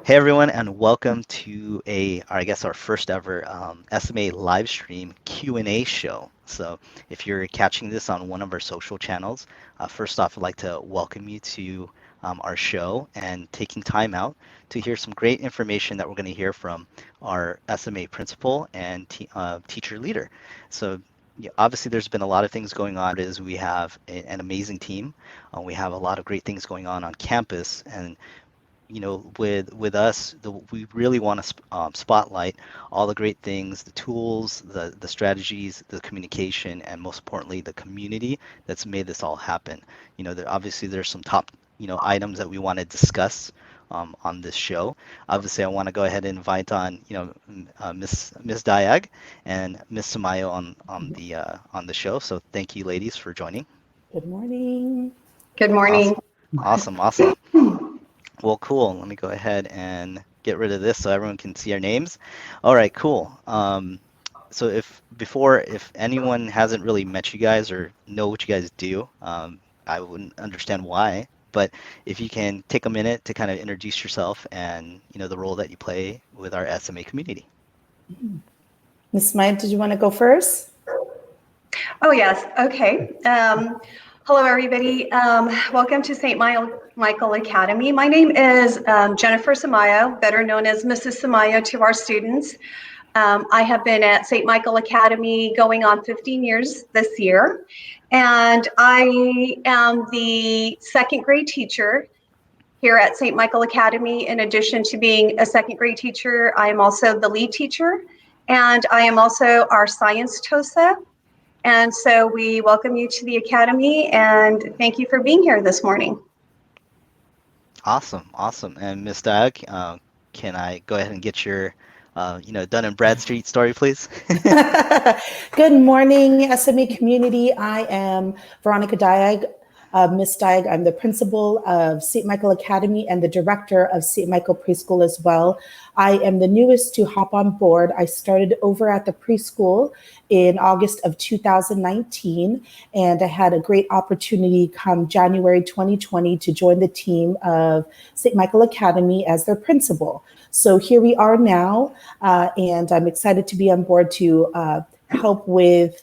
Hey everyone, and welcome to I guess our first ever SMA live stream Q&A show. So if you're catching this on one of our social channels, first off, I'd like to welcome you to our show and taking time out to hear some great information that we're going to hear from our SMA principal and teacher leader. So yeah, obviously there's been a lot of things going on. Is we have an amazing team. We have a lot of great things going on campus, and with us, we really want to spotlight all the great things, the tools, the strategies, the communication, and most importantly, the community that's made this all happen. Obviously there's some top, items that we want to discuss on this show. Obviously, I want to go ahead and invite on, Miss Dayag and Miss Sumayao on the show. So thank you, ladies, for joining. Good morning. Good morning. Awesome, awesome. Well, cool. Let me go ahead and get rid of this so everyone can see our names. All right, cool. So if anyone hasn't really met you guys or know what you guys do, I wouldn't understand why. But if you can take a minute to kind of introduce yourself and the role that you play with our SMA community. Miss Maya, did you want to go first? Oh, yes. Okay. Hello, everybody. Welcome to St. Michael Academy. My name is Jennifer Sumayao, better known as Mrs. Sumayao to our students. I have been at St. Michael Academy going on 15 years this year, and I am the second grade teacher here at St. Michael Academy. In addition to being a second grade teacher, I am also the lead teacher, and I am also our science TOSA. And so we welcome you to the Academy and thank you for being here this morning. Awesome, awesome. And Miss Doug, can I go ahead and get your, Dun and Bradstreet story, please? Good morning, SMA community. I am Veronica Dayag, Miss Dayag. I'm the principal of St. Michael Academy and the director of St. Michael Preschool as well. I am the newest to hop on board. I started over at the preschool in August of 2019, and I had a great opportunity come January 2020 to join the team of St. Michael Academy as their principal. So here we are now, and I'm excited to be on board to help with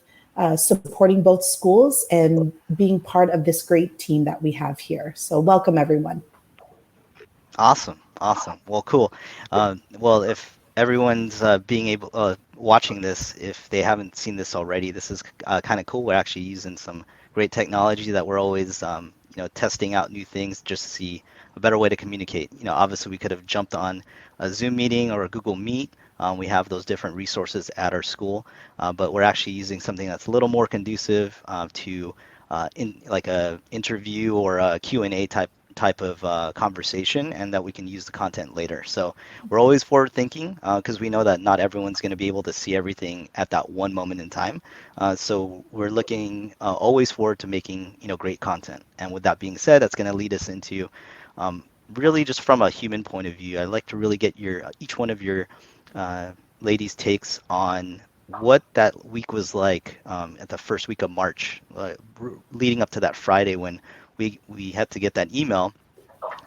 supporting both schools and being part of this great team that we have here. So welcome, everyone. Awesome, awesome. Well, cool. Well, if everyone's watching this, if they haven't seen this already, this is kind of cool. We're actually using some great technology that we're always, testing out new things just to see a better way to communicate. Obviously we could have jumped on a Zoom meeting or a Google Meet. We have those different resources at our school, but we're actually using something that's a little more conducive to like a interview or a Q&A type of conversation, and that we can use the content later. So we're always forward thinking because we know that not everyone's going to be able to see everything at that one moment in time. So we're looking always forward to making great content. And with that being said, that's going to lead us into really just from a human point of view. I'd like to really get each one of your ladies' takes on what that week was like at the first week of March, leading up to that Friday when we had to get that email.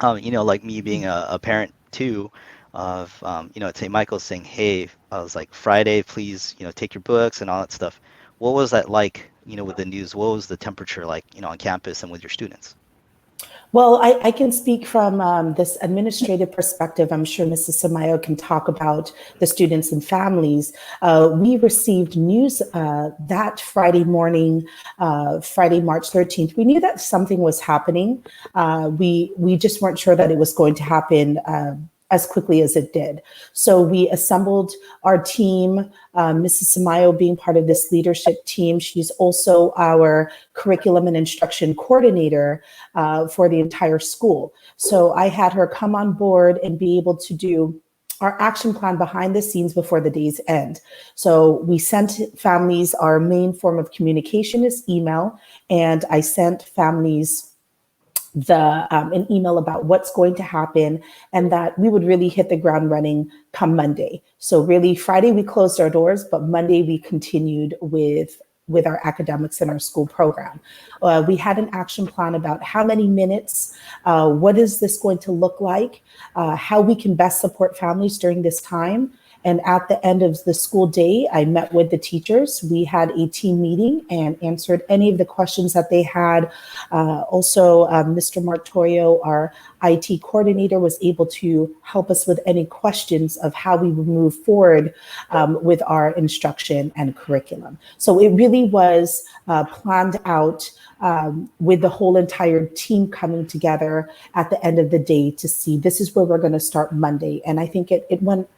Like me being a parent too, of at St. Michael's saying, hey, I was like, Friday, please, take your books and all that stuff. What was that like, with the news? What was the temperature like, on campus and with your students? Well, I can speak from this administrative perspective. I'm sure Mrs. Sumayao can talk about the students and families. We received news that Friday morning, Friday, March 13th. We knew that something was happening. We just weren't sure that it was going to happen as quickly as it did. So we assembled our team, Mrs. Sumayao being part of this leadership team. She's also our curriculum and instruction coordinator for the entire school. So I had her come on board and be able to do our action plan behind the scenes before the day's end. So we sent families, our main form of communication is email, and I sent families an email about what's going to happen and that we would really hit the ground running come Monday. So really Friday we closed our doors, but Monday we continued with with our academics in our school program. We had an action plan about how many minutes, what is this going to look like, how we can best support families during this time. And at the end of the school day, I met with the teachers. We had a team meeting and answered any of the questions that they had. Also, Mr. Martorio, our IT coordinator, was able to help us with any questions of how we would move forward with our instruction and curriculum. So it really was planned out with the whole entire team coming together at the end of the day to see this is where we're going to start Monday. And I think it went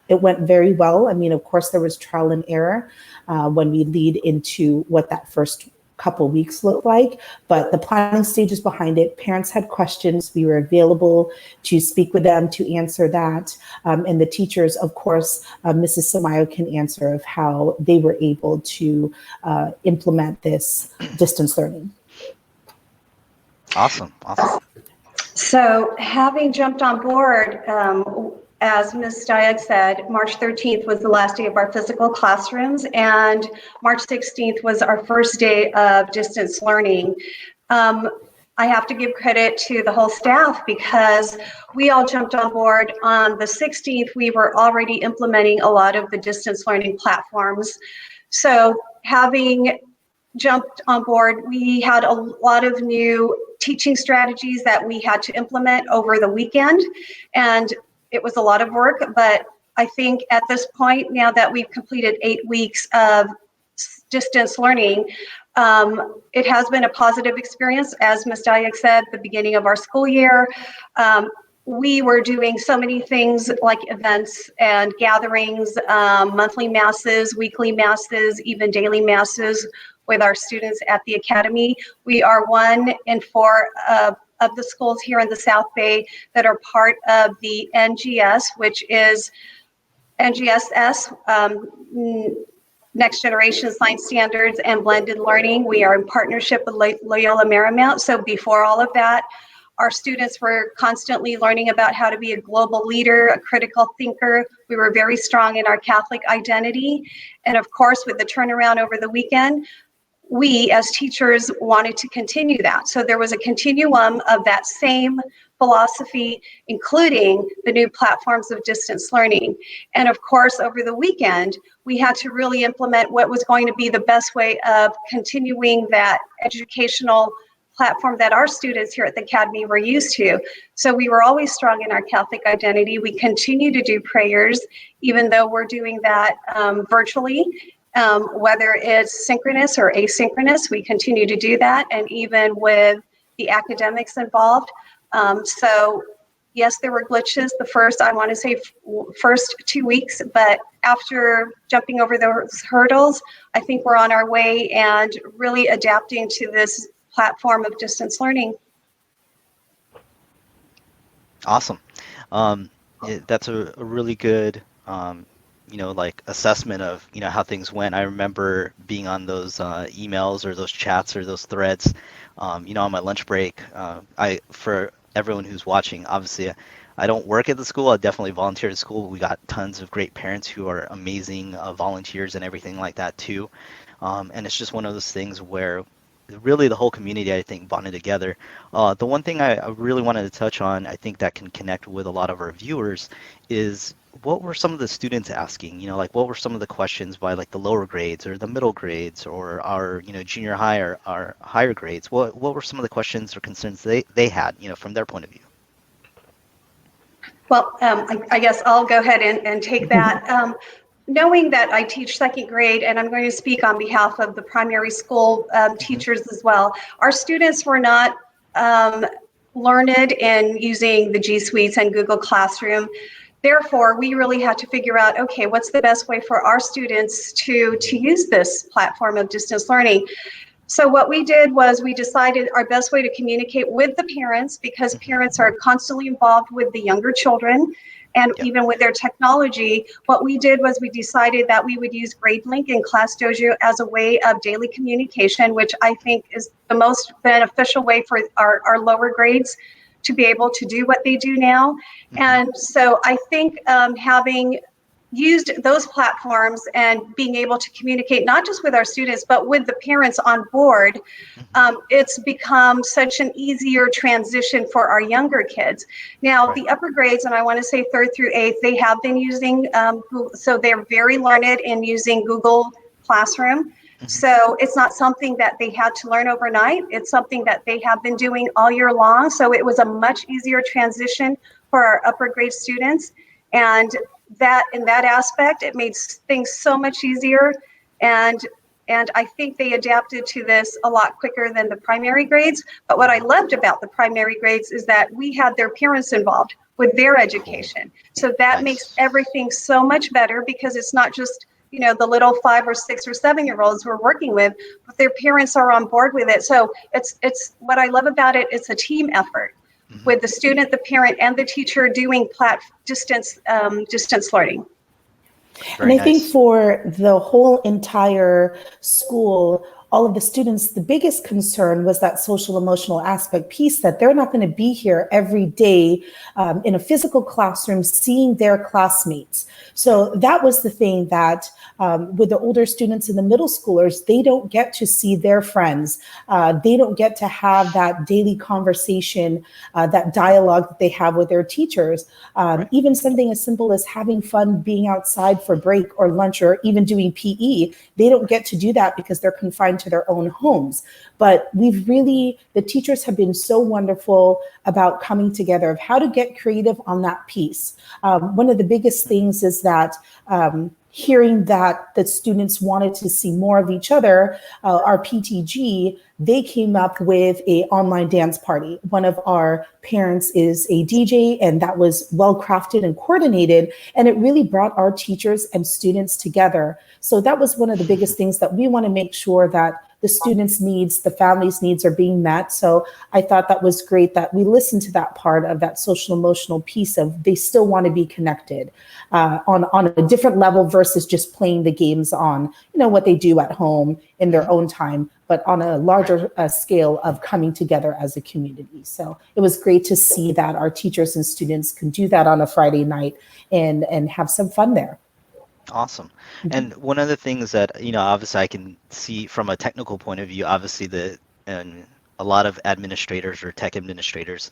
very well. I mean, of course, there was trial and error when we lead into what that first couple weeks looked like, but the planning stages behind it, parents had questions. We were available to speak with them to answer that. And the teachers, of course, Mrs. Sumayao can answer of how they were able to implement this distance learning. Awesome. So having jumped on board, as Ms. Dayag said, March 13th was the last day of our physical classrooms, and March 16th was our first day of distance learning. I have to give credit to the whole staff because we all jumped on board. On the 16th, we were already implementing a lot of the distance learning platforms. So having jumped on board, we had a lot of new teaching strategies that we had to implement over the weekend, and it was a lot of work. But I think at this point, now that we've completed 8 weeks of distance learning, it has been a positive experience. As Ms. Dayag said, the beginning of our school year, we were doing so many things like events and gatherings, monthly masses, weekly masses, even daily masses with our students at the academy. We are 1 in 4 of the schools here in the South Bay that are part of the NGS, which is NGSS, Next Generation Science Standards and Blended Learning. We are in partnership with Loyola Marymount. So before all of that, our students were constantly learning about how to be a global leader, a critical thinker. We were very strong in our Catholic identity. And of course, with the turnaround over the weekend, we as teachers wanted to continue that. So there was a continuum of that same philosophy, including the new platforms of distance learning. And of course, over the weekend, we had to really implement what was going to be the best way of continuing that educational platform that our students here at the Academy were used to. So we were always strong in our Catholic identity. We continue to do prayers, even though we're doing that virtually. Whether it's synchronous or asynchronous, we continue to do that, and even with the academics involved. So yes, there were glitches the first, I want to say, first 2 weeks, but after jumping over those hurdles, I think we're on our way and really adapting to this platform of distance learning. Awesome. That's a really good like assessment of how things went. I remember being on those emails or those chats or those threads on my lunch break. For everyone who's watching, obviously I don't work at the school. I definitely volunteer at school. We got tons of great parents who are amazing volunteers and everything like that too. And it's just one of those things where really the whole community, I think, bonded together. The one thing I really wanted to touch on, I think that can connect with a lot of our viewers, is what were some of the students asking? Like what were some of the questions by like the lower grades or the middle grades or our junior high or our higher grades? What were some of the questions or concerns they had from their point of view? Well, I guess I'll go ahead and take that. Knowing that I teach second grade, and I'm going to speak on behalf of the primary school teachers as well, our students were not learned in using the G Suites and Google Classroom. Therefore, we really had to figure out, okay, what's the best way for our students to use this platform of distance learning? So what we did was we decided our best way to communicate with the parents, because parents are constantly involved with the younger children and even with their technology. What we did was we decided that we would use GradeLink and ClassDojo as a way of daily communication, which I think is the most beneficial way for our lower grades to be able to do what they do now. And so I think having used those platforms and being able to communicate not just with our students, but with the parents on board, Hmm. it's become such an easier transition for our younger kids. Now, Right. the upper grades, and I want to say third through eighth, they have been using Google, so they're very learned in using Google Classroom. Hmm. So it's not something that they had to learn overnight. It's something that they have been doing all year long. So it was a much easier transition for our upper grade students. And that in that aspect, it made things so much easier. And and I think they adapted to this a lot quicker than the primary grades. But what I Hmm. loved about the primary grades is that we had their parents involved with their Cool. education. So that makes Nice. everything so much better because it's not just, the little 5 or 6 or 7 year olds we're working with, but their parents are on board with it. So it's what I love about it. It's a team effort Hmm. with the student, the parent, and the teacher doing distance learning. And Very I think nice. for the whole entire school, all of the students, the biggest concern was that social emotional aspect piece that they're not going to be here every day in a physical classroom seeing their classmates. Right. So that was the thing that with the older students and the middle schoolers, they don't get to see their friends. They don't get to have that daily conversation, that dialogue that they have with their teachers. Right. Even something as simple as having fun being outside for break or lunch or even doing PE, they don't Right. get to do that because they're confined to their own homes. But the teachers have been so wonderful about coming together of how to get creative on that piece. One of the biggest Hmm. things is that hearing that the students wanted to see more of each other, our PTG, they came up with a online dance party. One of our parents is a DJ, and that was well crafted and coordinated, and it really brought our teachers and students together. So that was one of the biggest things that we want to make sure that the students' needs, the families' needs are being met. So I thought that was great that we listened to that part of that social emotional piece of they still want to be connected on a different level versus just playing the games on what they do at home in Hmm. their own time, but on a Right. larger scale of coming together as a community. So it was great to see that our teachers and students can do that on a Friday night and have some fun there. Awesome. And one of the things that, obviously I can see from a technical point of view, obviously and a lot of administrators or tech administrators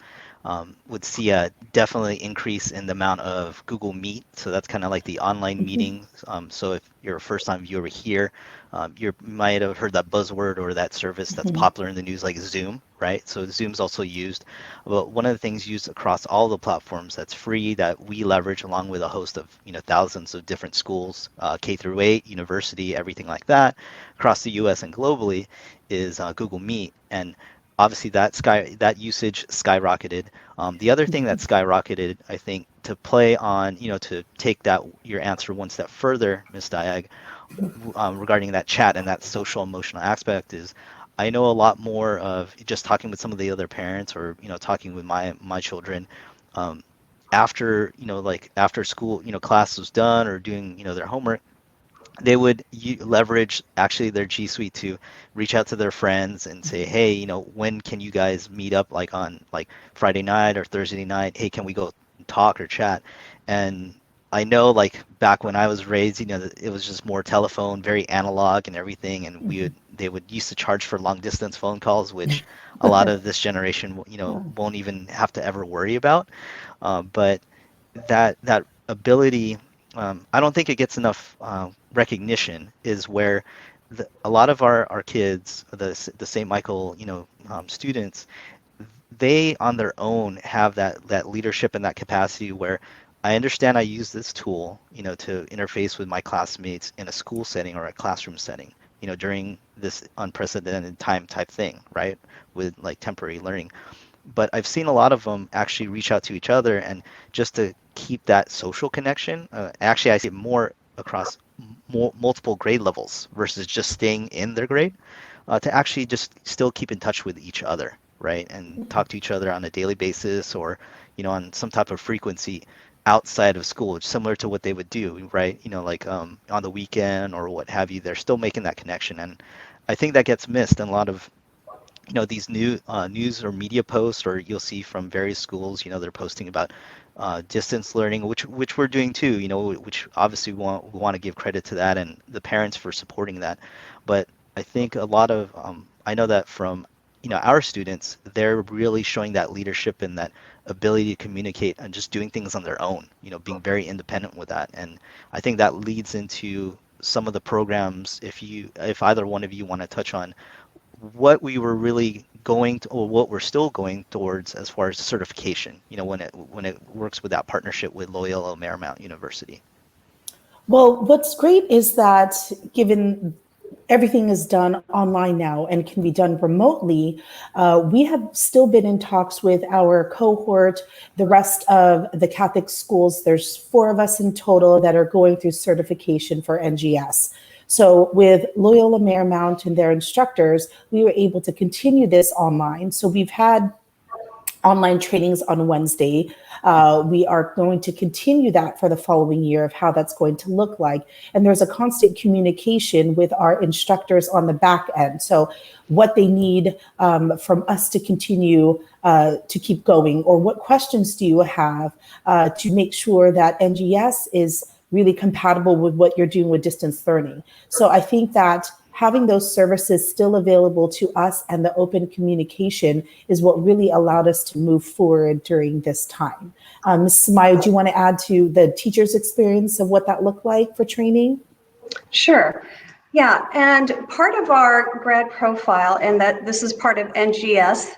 would see a definitely increase in the amount of Google Meet. So that's kind of like the online meetings. So if you're a first-time viewer here, you might have heard that buzzword or that service that's popular in the news like Zoom, right? So Zoom's also used. But one of the things used across all the platforms that's free that we leverage along with a host of thousands of different schools, K through 8, university, everything like that, across the U.S. and globally, is Google Meet. And obviously that usage skyrocketed. The other thing that skyrocketed, I think, to play on, to take that your answer one step further, Miss Diag, regarding that chat and that social emotional aspect is I know a lot more of just talking with some of the other parents or talking with my children um, after like after school class was done or doing their homework they would leverage actually their G Suite to reach out to their friends and say, hey, when can you guys meet up like on like Friday night or Thursday night? Hey, can we go talk or chat? And I know like back when I was raised, it was just more telephone, very analog and everything. And they would used to charge for long distance phone calls, which a lot of this generation, won't even have to ever worry about. But that ability, I don't think it gets enough recognition. Is where a lot of our kids, the St. Michael, students, they on their own have that leadership and that capacity where I understand I use this tool, to interface with my classmates in a school setting or a classroom setting, during this unprecedented time type thing, right? With like temporary learning, but I've seen a lot of them actually reach out to each other and just to keep that social connection. Actually, I see it more across multiple grade levels versus just staying in their grade, to actually just still keep in touch with each other, right? And talk to each other on a daily basis or, on some type of frequency outside of school, similar to what they would do, right? Like on the weekend or what have you, they're still making that connection. And I think that gets missed in a lot of these new news or media posts, or you'll see from various schools, they're posting about distance learning, which we're doing too, which obviously we want to give credit to that and the parents for supporting that. But I think a lot of I know that from our students, they're really showing that leadership and that ability to communicate and just doing things on their own, being very independent with that. And I think that leads into some of the programs. If either one of you want to touch on what we were really going to, or what we're still going towards as far as certification, when it works with that partnership with Loyola Marymount University. Well, what's great is that given everything is done online now and can be done remotely, we have still been in talks with our cohort, the rest of the Catholic schools. There's 4 of us in total that are going through certification for NGS. So with Loyola Marymount and their instructors, we were able to continue this online. So we've had online trainings on Wednesday. We are going to continue that for the following year of how that's going to look like. And there's a constant communication with our instructors on the back end. So what they need from us to continue to keep going, or what questions do you have to make sure that NGS is really compatible with what you're doing with distance learning. So I think that having those services still available to us and the open communication is what really allowed us to move forward during this time. Ms. Sumayao, do you want to add to the teacher's experience of what that looked like for training? Sure. Yeah, and part of our grad profile, and that this is part of NGS,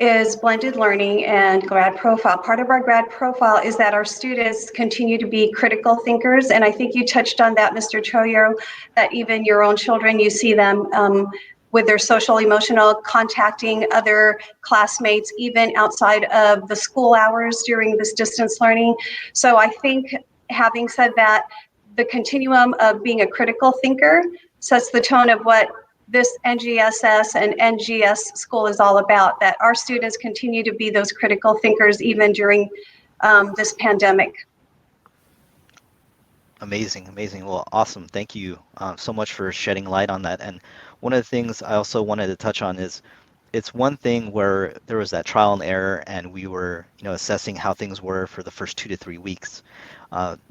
is blended learning and grad profile. Part of our grad profile is that our students continue to be critical thinkers, and I think you touched on that, Mr. Choyo, that even your own children, you see them with their social emotional contacting other classmates, even outside of the school hours during this distance learning. So I think, having said that, the continuum of being a critical thinker sets the tone of what this NGSS and NGS school is all about, that our students continue to be those critical thinkers even during this pandemic. Amazing, amazing. Well, awesome. Thank you so much for shedding light on that. And one of the things I also wanted to touch on is it's one thing where there was that trial and error, and we were, assessing how things were for the first 2 to 3 weeks.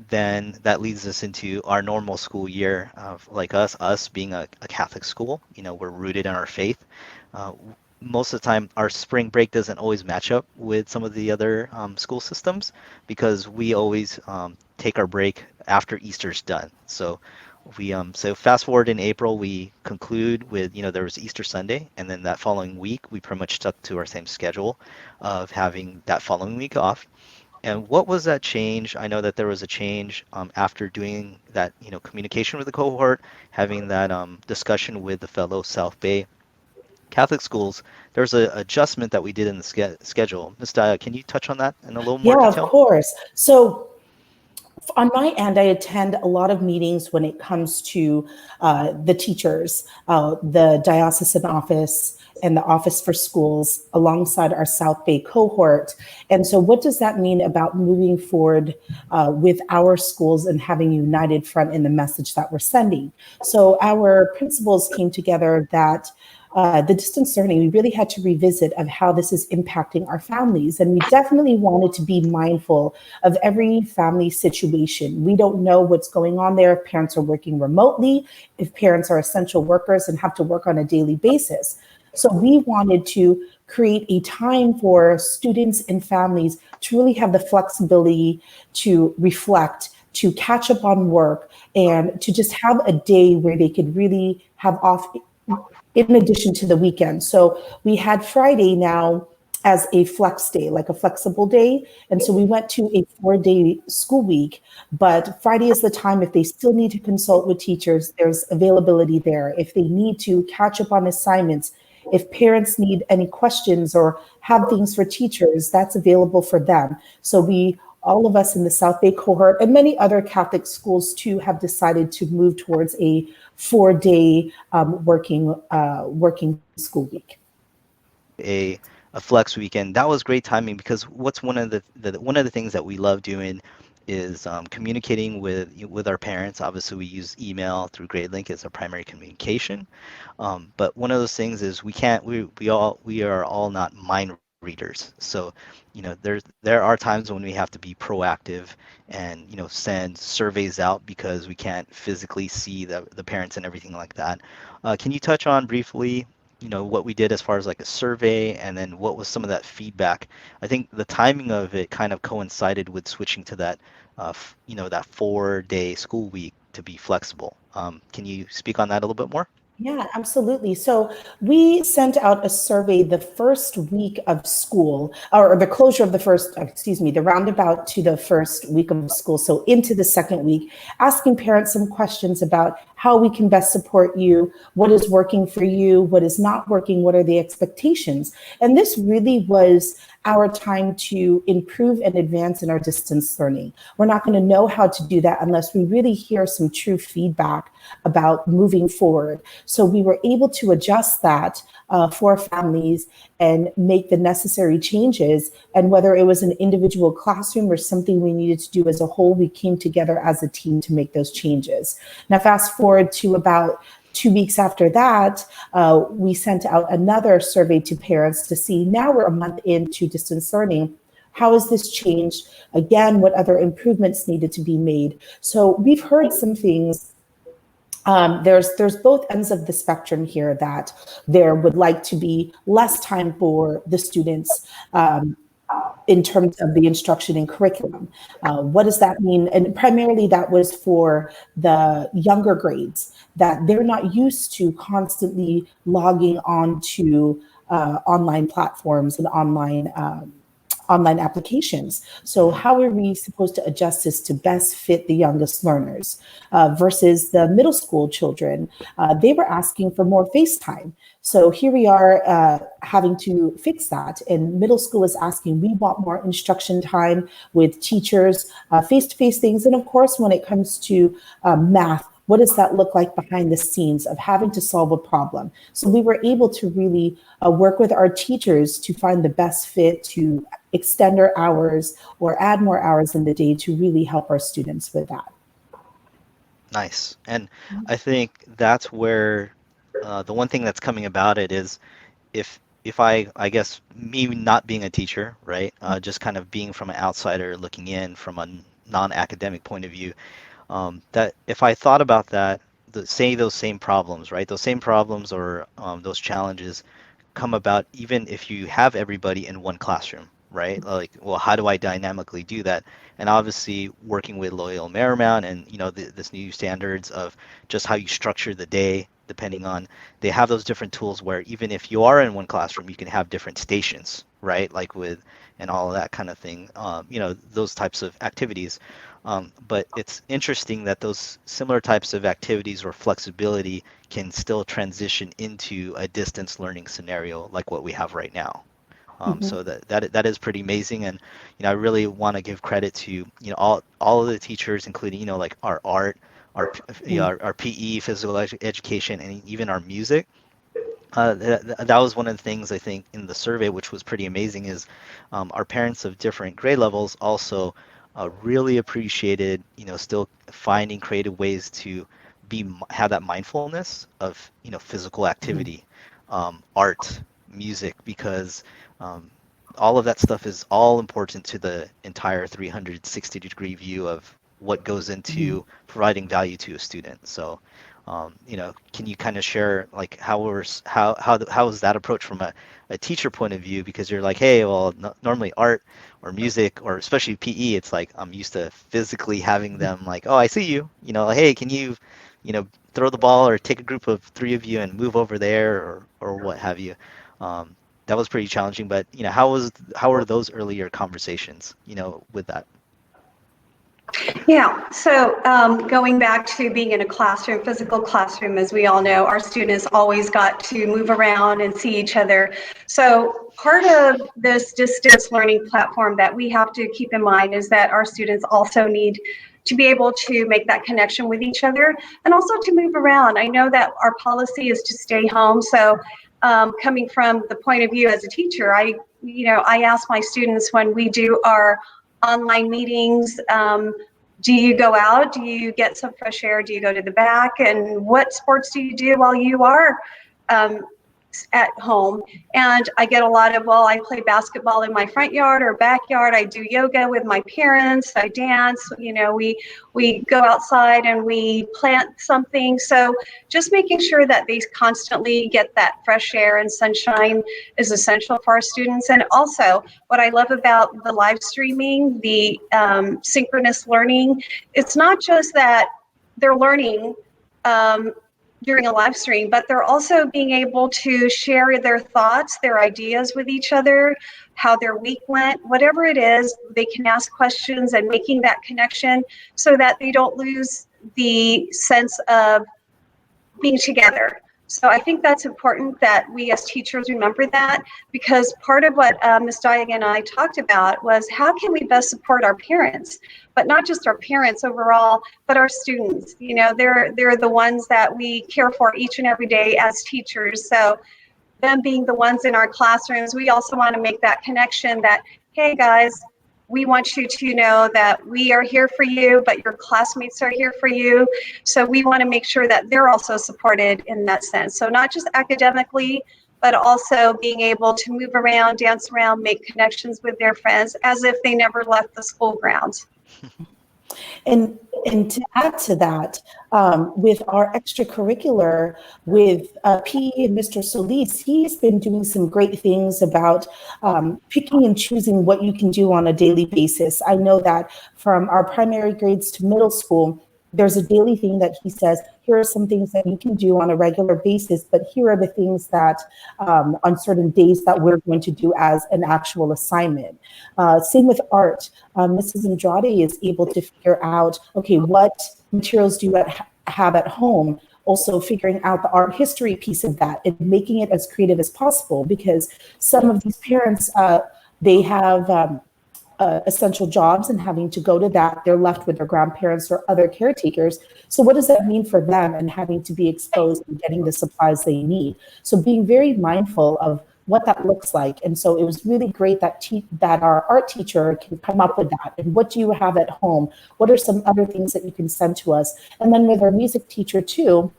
Then that leads us into our normal school year, like us being a Catholic school. We're rooted in our faith. Uh, Most of the time, our spring break doesn't always match up with some of the other school systems, because we always take our break after Easter's done. So fast forward in April, we conclude with, there was Easter Sunday, and then that following week, we pretty much stuck to our same schedule of having that following week off. And what was that change? I know that there was a change after doing that, communication with the cohort, having that discussion with the fellow South Bay Catholic schools. There's an adjustment that we did in the schedule. Ms. Daya, can you touch on that in a little more Yeah, of detail? course. So on my end, I attend a lot of meetings when it comes to the teachers, the diocesan office, and the Office for Schools alongside our South Bay cohort. And so, what does that mean about moving forward with our schools and having a united front in the message that we're sending? So, our principals came together that the distance learning, we really had to revisit of how this is impacting our families. And we definitely wanted to be mindful of every family situation. We don't know what's going on there if parents are working remotely, if parents are essential workers and have to work on a daily basis. So we wanted to create a time for students and families to really have the flexibility to reflect, to catch up on work, and to just have a day where they could really have off in addition to the weekend. So we had Friday now as a flex day, like a flexible day. And so we went to a 4-day school week, but Friday is the time if they still need to consult with teachers, there's availability there. If they need to catch up on assignments, if parents need any questions or have things for teachers, that's available for them. So all of us in the South Bay cohort and many other Catholic schools too have decided to move towards a 4-day working school week. A flex weekend. That was great timing, because what's one of the things that we love doing is communicating with our parents. Obviously, we use email through GradeLink as our primary communication. But one of those things is we can't we are all not mind readers. So, there are times when we have to be proactive and send surveys out because we can't physically see the parents and everything like that. Can you touch on briefly, what we did as far as like a survey, and then what was some of that feedback? I think the timing of it kind of coincided with switching to that, that 4-day school week to be flexible. Can you speak on that a little bit more? Yeah, absolutely. So we sent out a survey the first week of school, or the closure of the first, excuse me, the roundabout to the first week of school. So into the second week, asking parents some questions about how we can best support you, what is working for you, what is not working, what are the expectations. And this really was our time to improve and advance in our distance learning. We're not going to know how to do that unless we really hear some true feedback about moving forward. So we were able to adjust that for families and make the necessary changes. And whether it was an individual classroom or something we needed to do as a whole, we came together as a team to make those changes. Now, fast forward to about 2 weeks after that, we sent out another survey to parents to see, now we're a month into distance learning, how has this changed? Again, what other improvements needed to be made? So we've heard some things. There's both ends of the spectrum here, that there would like to be less time for the students in terms of the instruction and curriculum. What does that mean? And primarily that was for the younger grades, that they're not used to constantly logging on to online platforms and online applications. So how are we supposed to adjust this to best fit the youngest learners versus the middle school children? They were asking for more FaceTime. So here we are having to fix that. And middle school is asking, we want more instruction time with teachers, face-to-face things. And of course, when it comes to math, what does that look like behind the scenes of having to solve a problem? So we were able to really work with our teachers to find the best fit to extend our hours or add more hours in the day to really help our students with that. Nice. And I think that's where the one thing that's coming about it is, if I guess me not being a teacher, right? Just kind of being from an outsider looking in from a non-academic point of view, that if I thought about that, say those same problems, right? Those same problems or those challenges come about even if you have everybody in one classroom, right? Like, well, how do I dynamically do that? And obviously, working with Loyola Marymount and this new standards of just how you structure the day, depending on, they have those different tools where even if you are in one classroom, you can have different stations, right? Like with and all of that kind of thing, those types of activities. But it's interesting that those similar types of activities or flexibility can still transition into a distance learning scenario like what we have right now. Mhm. So that is pretty amazing, and I really want to give credit to all of the teachers, including like our art, our PE, physical education, and even our music. That was one of the things I think in the survey, which was pretty amazing, is our parents of different grade levels also really appreciated, still finding creative ways to have that mindfulness of, physical Mhm. activity, art, music, because um, all of that stuff is all important to the entire 360-degree view of what goes Mhm. into providing value to a student. So can you kind of share like how is that approach from a teacher point of view? Because you're like, hey, well, no, normally art or music or especially PE, it's like I'm used to physically having them like, oh, I see you, like, hey, can you, throw the ball or take a group of 3 of you and move over there or what have you. Um, that was pretty challenging, but how were those earlier conversations, with that? Yeah, so going back to being in a classroom, physical classroom, as we all know, our students always got to move around and see each other. So part of this distance learning platform that we have to keep in mind is that our students also need to be able to make that connection with each other and also to move around. I know that our policy is to stay home. So coming from the point of view as a teacher, I ask my students when we do our online meetings? Do you go out? Do you get some fresh air? Do you go to the back? And what sports do you do while you are um, at home? And I get a lot of, well, I play basketball in my front yard or backyard. I do yoga with my parents. I dance. We go outside and we plant something. So just making sure that they constantly get that fresh air and sunshine is essential for our students. And also, what I love about the live streaming, the synchronous learning, it's not just that they're learning um, during a live stream, but they're also being able to share their thoughts, their ideas with each other, how their week went, whatever it is, they can ask questions and making that connection so that they don't lose the sense of being together. So I think that's important that we as teachers remember that, because part of what Ms. Dayag and I talked about was how can we best support our parents, but not just our parents overall, but our students. You know, they're the ones that we care for each and every day as teachers. So them being the ones in our classrooms, we also want to make that connection that, hey guys, we want you to know that we are here for you, but your classmates are here for you. So we want to make sure that they're also supported in that sense. So not just academically, but also being able to move around, dance around, make connections with their friends as if they never left the school grounds. And to add to that, with our extracurricular, with PE and Mr. Solis, he's been doing some great things about picking and choosing what you can do on a daily basis. I know that from our primary grades to middle school, there's a daily thing that he says, here are some things that you can do on a regular basis, but here are the things that on certain days that we're going to do as an actual assignment. Same with art. Mrs. Andrade is able to figure out, okay, what materials do you have at home? Also figuring out the art history piece of that and making it as creative as possible, because some of these parents, they have essential jobs, and having to go to that, they're left with their grandparents or other caretakers. So what does that mean for them, and having to be exposed and getting the supplies they need? So being very mindful of what that looks like. And so it was really great that that our art teacher can come up with that. And what do you have at home? What are some other things that you can send to us? And then with our music teacher too,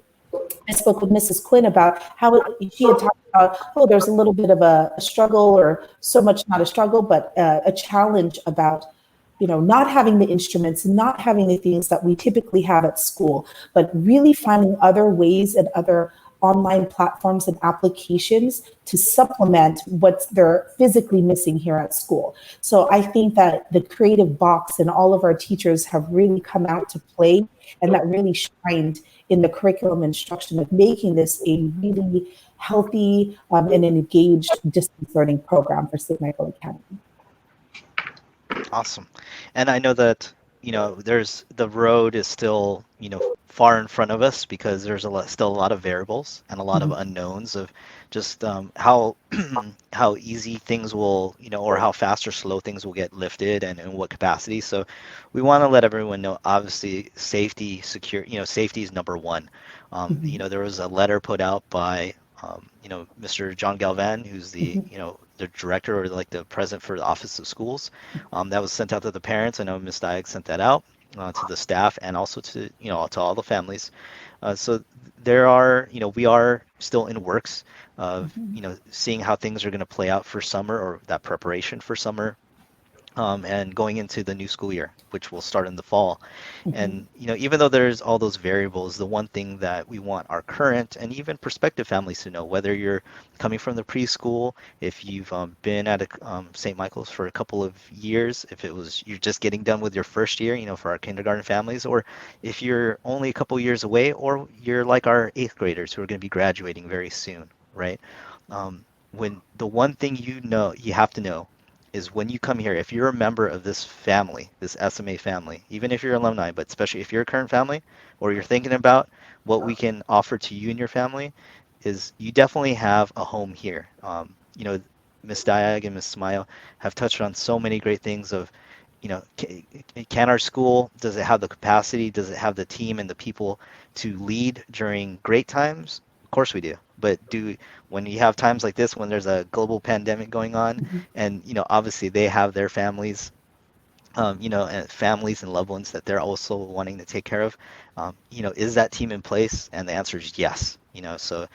I spoke with Mrs. Quinn about how she had talked about, oh, there's a little bit of a struggle, or so much not a struggle, but a challenge about, you know, not having the instruments and not having the things that we typically have at school, but really finding other ways and other online platforms and applications to supplement what they're physically missing here at school. So I think that the creative box and all of our teachers have really come out to play, and that really shined in the curriculum instruction of making this a really healthy and an engaged distance learning program for St. Michael Academy. Awesome. And I know that, there's the road is still, far in front of us because there's still a lot of variables and a lot of Mhm. unknowns of just how how easy things will, or how fast or slow things will get lifted and in what capacity. So we want to let everyone know, obviously, safety, secure, safety is number one. Mhm. There was a letter put out by Mr. John Galvan, who's the, Mhm. the director or like the president for the Office of Schools. That was sent out to the parents. I know Ms. Dyack sent that out to the staff and also to, to all the families. So there are, we are still in works of, Mhm. seeing how things are going to play out for summer, or that preparation for summer, and going into the new school year, which will start in the fall. Mhm. And even though there's all those variables, the one thing that we want our current and even prospective families to know, whether you're coming from the preschool, if you've been at St. Michael's for a couple of years, if it was you're just getting done with your first year, for our kindergarten families, or if you're only a couple years away, or you're like our eighth graders who are going to be graduating very soon, right? When the one thing you have to know is when you come here, if you're a member of this family, this SMA family, even if you're alumni, but especially if you're a current family, or you're thinking about what we can offer to you and your family, is you definitely have a home here. Miss Diag and Miss Sumayao have touched on so many great things of, can our school, does it have the capacity, does it have the team and the people to lead during great times? Of course we do. But when you have times like this, when there's a global pandemic going on, Mhm. and obviously they have their families and families and loved ones that they're also wanting to take care of. Is that team in place? And the answer is yes. So,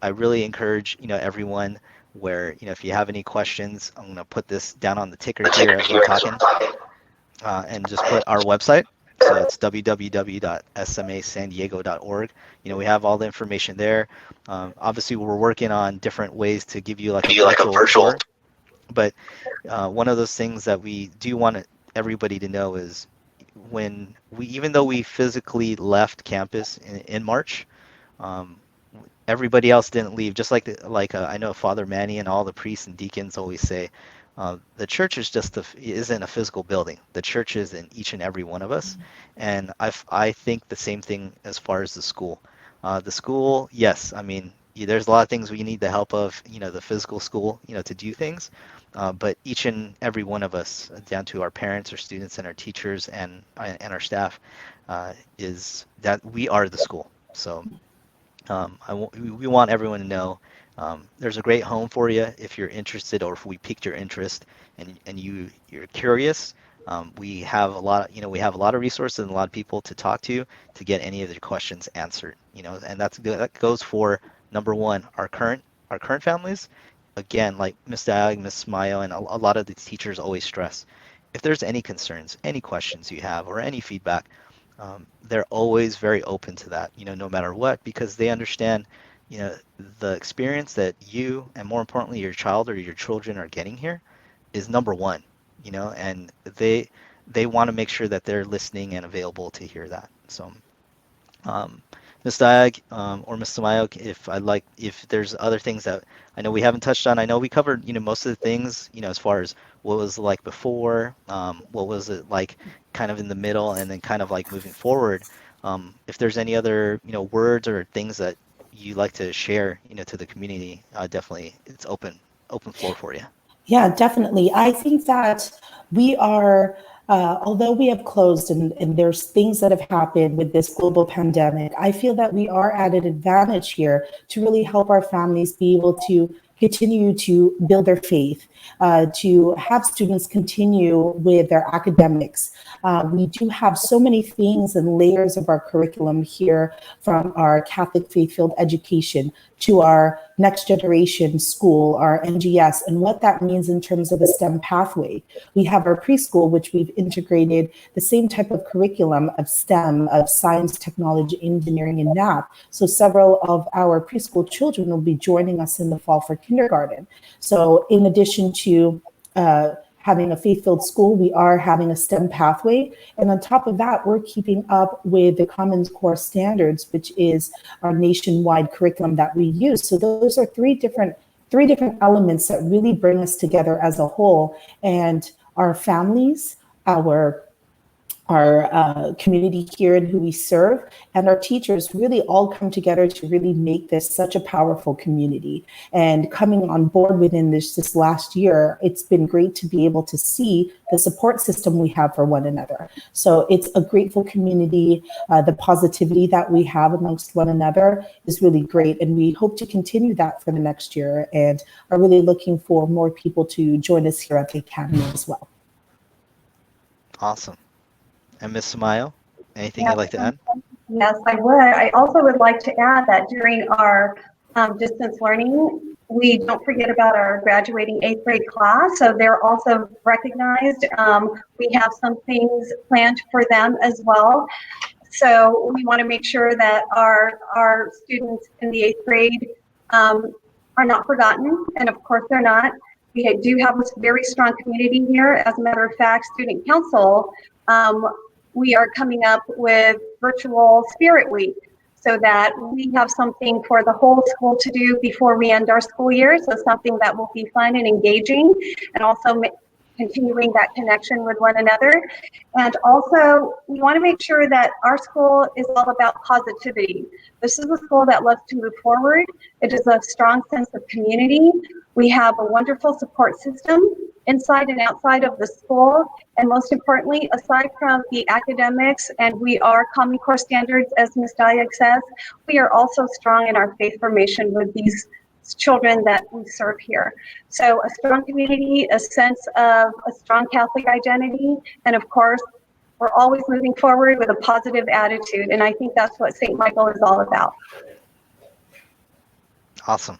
I really encourage, everyone where, if you have any questions, I'm going to put this down on the ticker here as we're talking, and just put our website. So it's www.smasandiego.org. We have all the information there. Obviously, we're working on different ways to give you like a virtual tour, but one of those things that we do want everybody to know is even though we physically left campus in March, um, everybody else didn't leave. Just I know Father Manny and all the priests and deacons always say, the church isn't a physical building. The church is in each and every one of us, and I think the same thing as far as the school. The school, yes, I mean, there's a lot of things we need the help of, the physical school, to do things, but each and every one of us, down to our parents, our students, and our teachers, and our staff, is that we are the school. So we want everyone to know there's a great home for you if you're interested, or if we piqued your interest and you're curious. We have a lot of, we have a lot of resources and a lot of people to talk to get any of your questions answered. And that goes for number one, our current families. Again, like Miss Dayag, Miss Sumayao, and a lot of the teachers always stress, if there's any concerns, any questions you have, or any feedback, they're always very open to that, no matter what, because they understand, the experience that you, and more importantly, your child or your children are getting here is number one, and they want to make sure that they're listening and available to hear that. So, um, Ms. Diag, or Ms. Sumayao, if there's other things that I know we haven't touched on. I know we covered, most of the things, as far as what was it like before, what was it like kind of in the middle, and then kind of like moving forward. If there's any other, words or things that you like to share, to the community, definitely it's open floor for you. Yeah, definitely. I think that we are, although we have closed and there's things that have happened with this global pandemic, I feel that we are at an advantage here to really help our families be able to continue to build their faith, to have students continue with their academics. We do have so many things and layers of our curriculum here, from our Catholic faith-filled education to our next generation school, our NGS, and what that means in terms of a STEM pathway. We have our preschool, which we've integrated the same type of curriculum of STEM, of science, technology, engineering, and math. So several of our preschool children will be joining us in the fall for kindergarten. So in addition to having a faith-filled school, we are having a STEM pathway. And on top of that, we're keeping up with the Common Core standards, which is our nationwide curriculum that we use. So those are three different elements that really bring us together as a whole. And our families, our community here and who we serve, and our teachers really all come together to really make this such a powerful community. And coming on board within this last year, it's been great to be able to see the support system we have for one another. So it's a grateful community. The positivity that we have amongst one another is really great, and we hope to continue that for the next year, and are really looking for more people to join us here at the Academy as well. Awesome. And Ms. Sumayao, anything Yes, you'd like to add? yes, I would. I also would like to add that during our distance learning, we don't forget about our graduating 8th grade class. So they're also recognized. We have some things planned for them as well. So we want to make sure that our students in the 8th grade are not forgotten. And of course, they're not. We do have a very strong community here. As a matter of fact, Student Council, we are coming up with virtual Spirit Week, so that we have something for the whole school to do before we end our school year. So something that will be fun and engaging, and also continuing that connection with one another. And also, we want to make sure that our school is all about positivity. This is a school that loves to move forward. It is a strong sense of community. We have a wonderful support system inside and outside of the school. And most importantly, aside from the academics, and we are Common Core standards, as Ms. Dayag says, we are also strong in our faith formation with these children that we serve here. So a strong community, a sense of a strong Catholic identity, and of course, we're always moving forward with a positive attitude. And I think that's what St. Michael is all about. Awesome.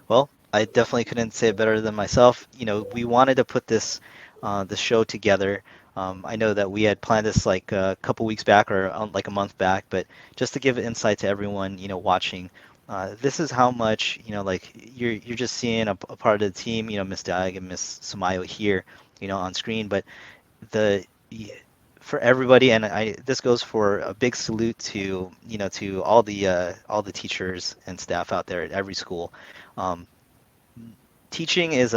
Well, I definitely couldn't say it better than myself. We wanted to put this show together. I know that we had planned this like a couple weeks back or like a month back, but just to give insight to everyone, watching, this is how much, like you're just seeing a part of the team, Miss Dayag and Miss Sumayao here, on screen, but the for everybody, and this goes for a big salute to to all the teachers and staff out there at every school. Um, Teaching is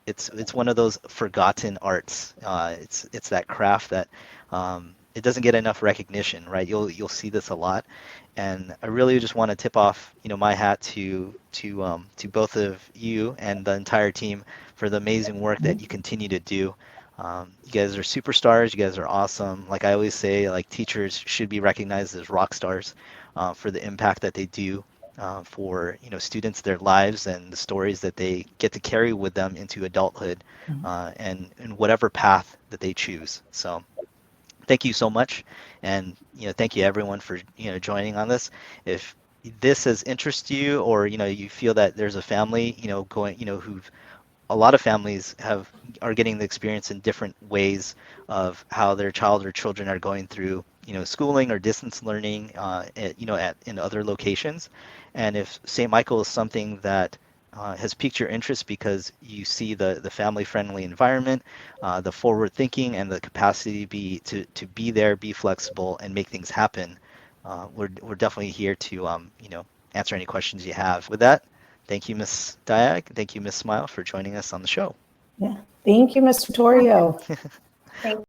it's one of those forgotten arts. It's that craft that it doesn't get enough recognition, right? You'll see this a lot, and I really just want to tip off my hat to both of you and the entire team for the amazing work that you continue to do. You guys are superstars. You guys are awesome. Like I always say, like teachers should be recognized as rock stars for the impact that they do for students, their lives, and the stories that they get to carry with them into adulthood, and whatever path that they choose. So thank you so much, and thank you everyone for joining on this. If this has interested you, or you feel that there's a family going who've a lot of families are getting the experience in different ways of how their child or children are going through schooling or distance learning in other locations. And if St. Michael is something that has piqued your interest because you see the family friendly environment, the forward thinking, and the capacity to be there, be flexible, and make things happen, we're definitely here to answer any questions you have. With that, thank you, Miss Dayag. Thank you, Miss Smile, for joining us on the show. Yeah. Thank you, Mr. Torrio. Thank